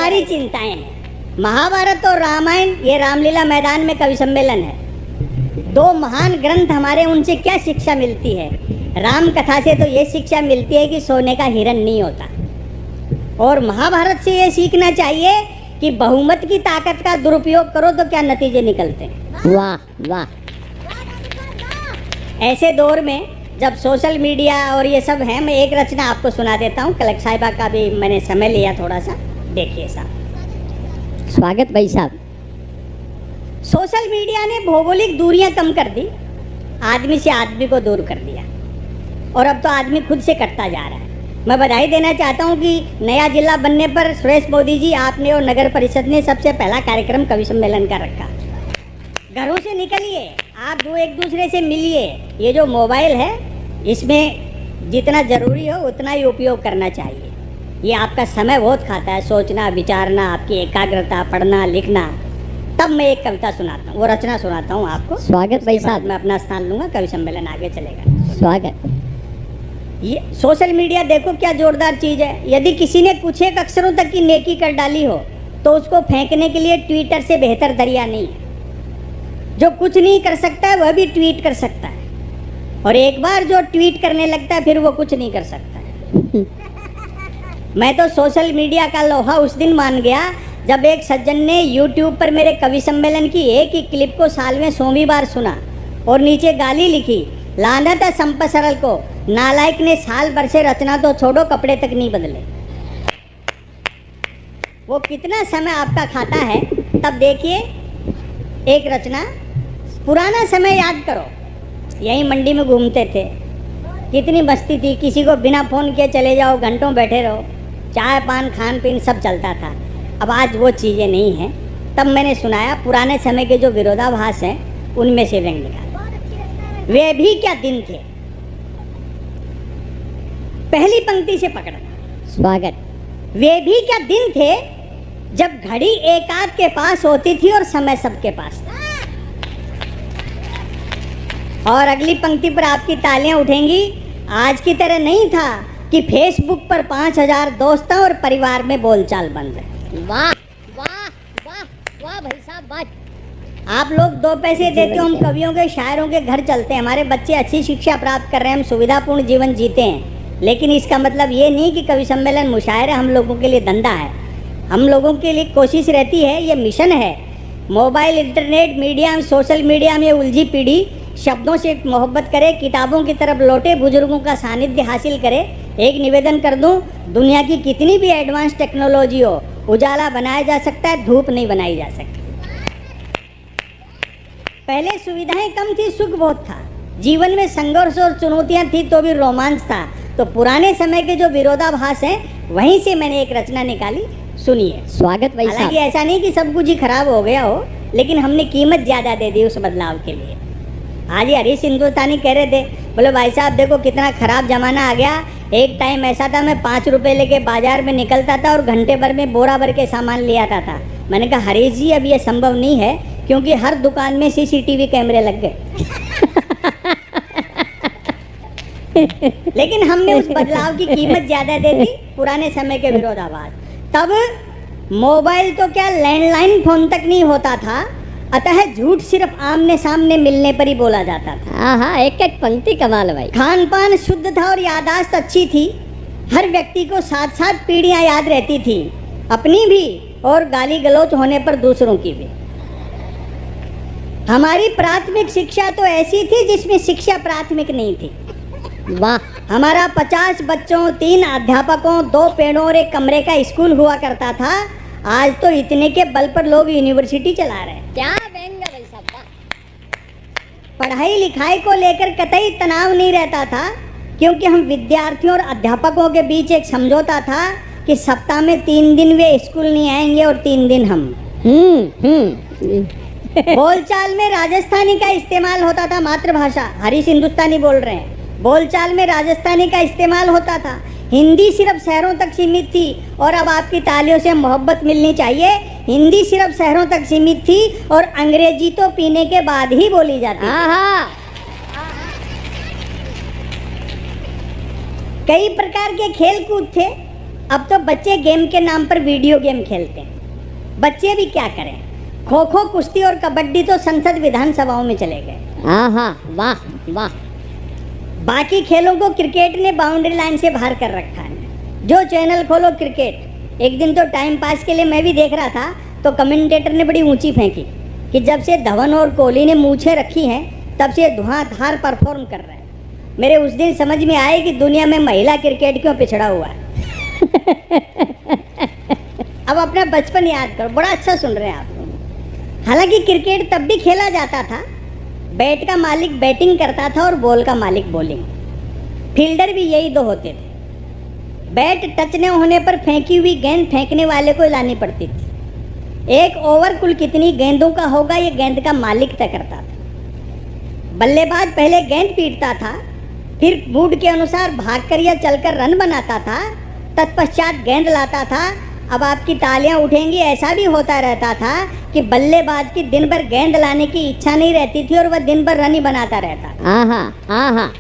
हमारी चिंताएं हैं। महाभारत और रामायण ये रामलीला मैदान में कवि सम्मेलन है। दो महान ग्रंथ हमारे, उनसे क्या शिक्षा मिलती है? राम कथा से तो ये शिक्षा मिलती है कि सोने का हिरण नहीं होता, और महाभारत से ये सीखना चाहिए कि बहुमत की ताकत का दुरुपयोग करो तो क्या नतीजे निकलते हैं। वाह वाह। ऐसे दौर में जब सोशल मीडिया और ये सब है, मैं एक रचना आपको सुना देता हूँ। कलक साहिबा का भी मैंने समय लिया थोड़ा सा, देखिए साहब। स्वागत भाई साहब। सोशल मीडिया ने भौगोलिक दूरियां कम कर दी, आदमी से आदमी को दूर कर दिया, और अब तो आदमी खुद से कटता जा रहा है। मैं बधाई देना चाहता हूं कि नया जिला बनने पर सुरेश मोदी जी, आपने और नगर परिषद ने सबसे पहला कार्यक्रम कवि सम्मेलन का रखा। घरों से निकलिए, आप दो एक दूसरे से मिलिए। ये जो मोबाइल है, इसमें जितना ज़रूरी हो उतना ही उपयोग करना चाहिए। ये आपका समय बहुत खाता है, सोचना, विचारना, आपकी एकाग्रता, पढ़ना, लिखना। तब मैं एक कविता सुनाता हूँ, वो रचना सुनाता हूँ आपको। स्वागत भाई साहब। मैं अपना स्थान लूँगा, कवि सम्मेलन आगे चलेगा। स्वागत। ये सोशल मीडिया देखो क्या जोरदार चीज़ है। यदि किसी ने कुछ एक अक्षरों तक की नेकी कर डाली हो तो उसको फेंकने के लिए ट्विटर से बेहतर दरिया नहीं है। जो कुछ नहीं कर सकता है वह भी ट्वीट कर सकता है, और एक बार जो ट्वीट करने लगता है फिर वो कुछ नहीं कर सकता है। मैं तो सोशल मीडिया का लोहा उस दिन मान गया जब एक सज्जन ने YouTube पर मेरे कवि सम्मेलन की एक ही क्लिप को साल में 100वीं बार सुना और नीचे गाली लिखी, लानत है संप सरल को, नालायक ने साल भर से रचना तो छोड़ो कपड़े तक नहीं बदले। वो कितना समय आपका खाता है। तब देखिए एक रचना, पुराना समय याद करो, यहीं मंडी में घूमते थे, कितनी मस्ती थी। किसी को बिना फ़ोन किए चले जाओ, घंटों बैठे रहो, चाय पान खान पीन सब चलता था। अब आज वो चीज़ें नहीं हैं। तब मैंने सुनाया पुराने समय के जो विरोधाभास हैं उनमें से व्यंग निकाला। वे भी क्या दिन थे, पहली पंक्ति से पकड़ना। स्वागत। वे भी क्या दिन थे जब घड़ी एक आध के पास होती थी और समय सबके पास था। और अगली पंक्ति पर आपकी तालियां उठेंगी। आज की तरह नहीं था कि फेसबुक पर 5000 दोस्त और परिवार में बोलचाल बंद है। वाह वाह वाह वाह भाई साहब, बात। आप लोग 2 पैसे देते हो, हम कवियों के शायरों के घर चलते हैं, हमारे बच्चे अच्छी शिक्षा प्राप्त कर रहे हैं, हम सुविधापूर्ण जीवन जीते हैं। लेकिन इसका मतलब ये नहीं कि कवि सम्मेलन मुशायरा हम लोगों के लिए धंधा है। हम लोगों के लिए कोशिश रहती है, ये मिशन है। Mobile, internet, media, social media में उलझी पीढ़ी शब्दों से मोहब्बत करे, किताबों की तरफ लौटे, बुजुर्गों का सानिध्य हासिल करे। एक निवेदन कर दूं, दुनिया की कितनी भी एडवांस टेक्नोलॉजी हो, उजाला बनाया जा सकता है, धूप नहीं बनाई जा सकती। पहले सुविधाएं कम थी, सुख बहुत था, जीवन में संघर्ष और चुनौतियां थी तो भी रोमांच था। तो पुराने समय के जो विरोधाभास हैं वहीं से मैंने एक रचना निकाली, सुनिए। स्वागत भाई साहब। हालांकि ऐसा नहीं कि सब कुछ ही खराब हो गया हो, लेकिन हमने कीमत ज़्यादा दे दी उस बदलाव के लिए। आज ही हरीश हिंदुस्तानी कह रहे थे, बोले भाई साहब देखो कितना ख़राब ज़माना आ गया। एक टाइम ऐसा था मैं 5 रुपये लेके बाजार में निकलता था और घंटे भर में बोरा भर के सामान ले आता था। मैंने कहा हरीश जी अब ये संभव नहीं है, क्योंकि हर दुकान में CCTV कैमरे लग गए। लेकिन हमने उस बदलाव की कीमत ज़्यादा दे दी, पुराने समय के विरोधाभास। तब मोबाइल तो क्या, लैंडलाइन फ़ोन तक नहीं होता था, अतः झूठ सिर्फ आमने सामने मिलने पर ही बोला जाता था। हाँ हाँ, एक एक पंक्ति कमाल भाई। खान पान शुद्ध था और याददाश्त अच्छी थी। हर व्यक्ति को 7-7 पीढ़ियां याद रहती थी, अपनी भी और गाली गलौच होने पर दूसरों की भी। हमारी प्राथमिक शिक्षा तो ऐसी थी जिसमें शिक्षा प्राथमिक नहीं थी। वाह। हमारा 50 बच्चों, 3 अध्यापकों, 2 पेड़ों और एक कमरे का स्कूल हुआ करता था। आज तो इतने के बल पर लोग यूनिवर्सिटी चला रहे हैं। क्या व्यंग भाई साहब, वाह। पढ़ाई लिखाई को लेकर कतई तनाव नहीं रहता था, क्योंकि हम विद्यार्थियों और अध्यापकों के बीच एक समझौता था कि सप्ताह में 3 दिन वे स्कूल नहीं आएंगे और 3 दिन हम। बोलचाल में राजस्थानी का इस्तेमाल होता था, मातृभाषा। हरीश हिंदुस्तानी बोल रहे हैं। बोलचाल में राजस्थानी का इस्तेमाल होता था। हिंदी सिर्फ शहरों तक सीमित थी, और अब आपकी तालियों से मोहब्बत मिलनी चाहिए। हिंदी सिर्फ शहरों तक सीमित थी और अंग्रेजी तो पीने के बाद ही बोली जाती थी। कई प्रकार के खेल कूद थे, अब तो बच्चे गेम के नाम पर वीडियो गेम खेलते हैं। बच्चे भी क्या करें, खो खो, कुश्ती और कबड्डी तो संसद विधानसभाओं में चले गए। हाँ वाह वाह। बाकी खेलों को क्रिकेट ने बाउंड्री लाइन से बाहर कर रखा है। जो चैनल खोलो क्रिकेट। एक दिन तो टाइम पास के लिए मैं भी देख रहा था, तो कमेंटेटर ने बड़ी ऊंची फेंकी कि जब से धवन और कोहली ने मूछें रखी हैं तब से धुआंधार परफॉर्म कर रहे हैं। मेरे उस दिन समझ में आए कि दुनिया में महिला क्रिकेट क्यों पिछड़ा हुआ है। अब अपना बचपन याद करो, बड़ा अच्छा सुन रहे हैं आप लोग। हालांकि क्रिकेट तब भी खेला जाता था, बैट का मालिक बैटिंग करता था और बॉल का मालिक बॉलिंग। फील्डर भी यही दो होते थे। बैट टच न होने पर फेंकी हुई गेंद फेंकने वाले को लानी पड़ती थी। एक ओवर कुल कितनी गेंदों का होगा ये गेंद का मालिक तय करता था। बल्लेबाज पहले गेंद पीटता था, फिर मूड के अनुसार भागकर या चलकर रन बनाता था, तत्पश्चात गेंद लाता था। अब आपकी तालियां उठेंगी, ऐसा भी होता रहता था कि बल्लेबाज की दिन भर गेंद लाने की इच्छा नहीं रहती थी और वह दिन भर रन ही बनाता रहता। हाँ